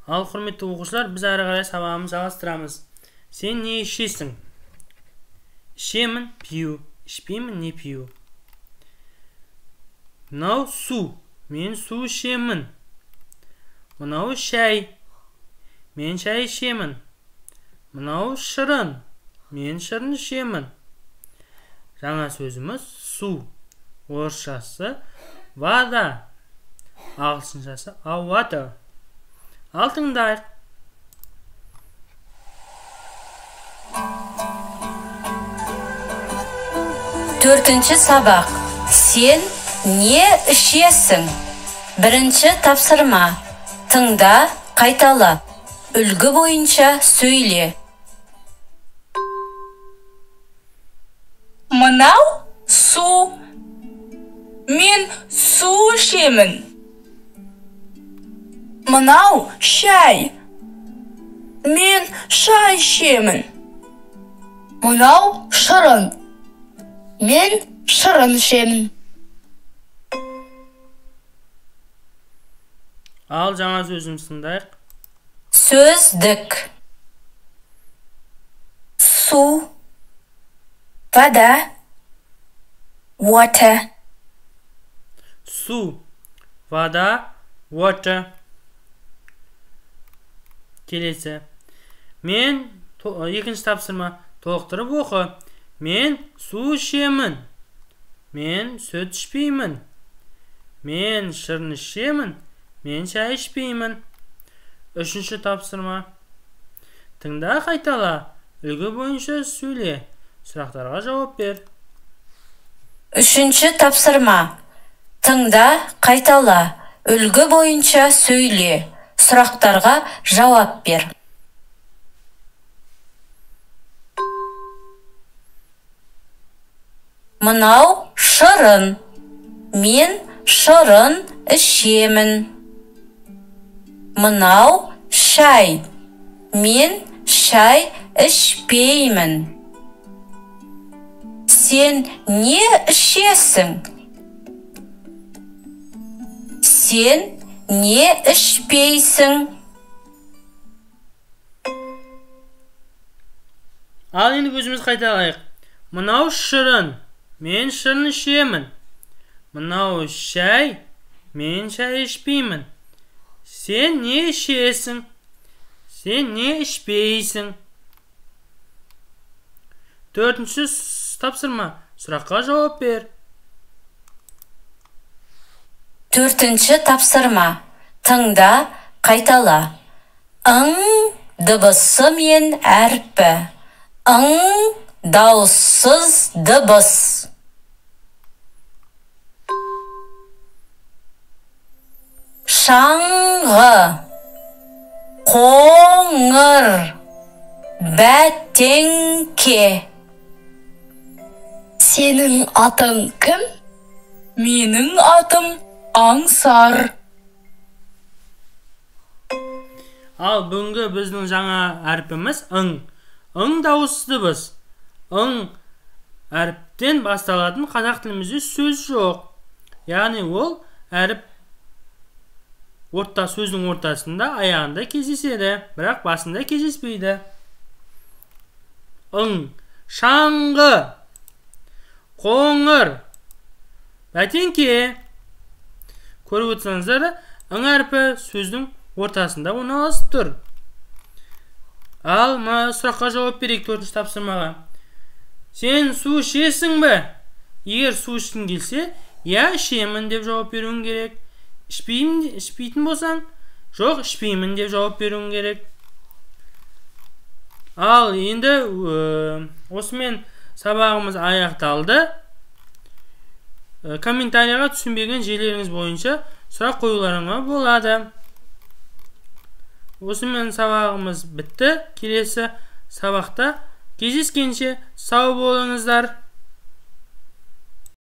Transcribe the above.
Ал құрметті оқушылар, біз әрі қарай сабағымызды жалғастырамыз. Сен не ішесің? Ішемін, пию. Ішпеймін, не пию. Мынау су. Мен су ішемін. Мынау шай. Мен шай ішемін. Мынау шырын. Мен шырын ішемін. Жаңа сөзіміз су. Орысшасы вода. Ағылшыншасы water. Ал тыңдайық. Төртінші сабақ. Сен не ішесің? Бірінші тапсырма. Тыңда, қайтала. Үлгі бойынша сөйле. Мынау су. Мен су ішемін. Мынау шай. Мен шай ішемін. Мынау шырын. Мен шырын ішемін. Ал жаңа сөзімізді тыңдайық. Сөздік. Су. Вода. Water. Су, вода, water. Келесі. Мен, екінші тапсырма, толықтырып оқы. Мен су ішемін. Мен сүт ішпеймін. Мен шырын ішемін. Мен шай ішпеймін. Үшінші тапсырма. Тыңда, қайтала. Үлгі бойынша сөйле. Сұрақтарға жауап бер. Үшінші тапсырма. Тыңда, қайтала. Үлгі бойынша сөйле. Сұрақтарға жауап бер. Мынау шырын. Мен шырын ішемін. Мынау шай. Мен шай ішпеймін. Сен не ішесің? Сен не ішпейсің? Ал енді өзіміз қайталайық. Мынау шырын. Мен шырын ішемін. Мынау шай. Мен шай ішпеймін. Сен не ішесің? Сен не ішпейсің? Төртінші тапсырма. Сұраққа жауап бер. Төртінші тапсырма. Тыңда, қайтала. Ың дыбысы мен әрпі. Ың дауыссыз дыбыс. Шаңғы. Қоңыр. Бәтеңке. Сенің атың кім? Менің атым Аңсар. Ал бүгінгі біздің жаңа әрпіміз ың. Ың дауыссыз дыбыс. Ың әріптен басталатын қазақ тілімізде сөз жоқ. Яғни ол әріп сөздің ортасында, аяғында кездеседі, бірақ басында кездеспейді. Ың, шаңғы, қоңыр, бәтеңке. Көріп отырсаңыздар, ың әрпі сөздің ортасында орналасып тұр. Ал сұраққа жауап берейік төртінші тапсырмаға. Сен су ішесің бе? Егер су ішкің келсе, я ішемін деп жауап беруің керек. Ішпейтін болсаң, жоқ ішпеймін деп жауап беруің керек. Ал енді осымен сабағымыз аяқталды. Комментарияға түсінбеген жерлеріңіз бойынша сұрақ қоюларыңа болады. Осымен сабағымыз бітті. Келесі сабақта кездескенше сау болыңыздар.